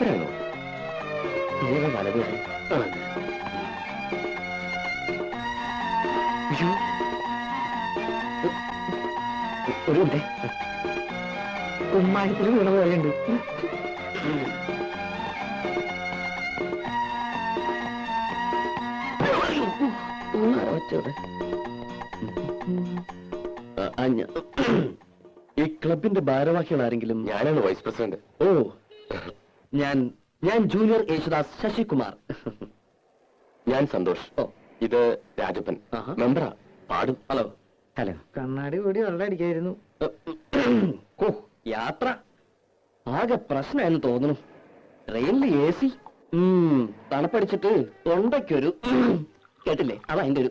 മൂപ്പരാണോ? ഇതേതാ വലതുവരെ? ഒരു മിനിറ്റ്. കുമ്മായത്തിൽ വീണ പോലെയുണ്ട്. ഈ ക്ലബിന്റെ ഭാരവാഹികൾ ആരെങ്കിലും? ഞാനാണ് വൈസ് പ്രസിഡന്റ്. ഓ, ഞാൻ ജൂനിയർ യേശുദാസ് ശശികുമാർ. ഞാൻ സന്തോഷ്. ഓ, ഇത് രാജപ്പൻ, മെമ്പറാ, പാടും. ഹലോ. ഹലോ. കണ്ണാടി കൂടി വെള്ളം അടിക്കായിരുന്നു. ഓ, യാത്ര ആകെ പ്രശ്നമായെന്ന് തോന്നുന്നു. ട്രെയിനിൽ AC. തണുപ്പടിച്ചിട്ട് തൊണ്ടയ്ക്കൊരു കേട്ടില്ലേ? അതാ എന്റെ ഒരു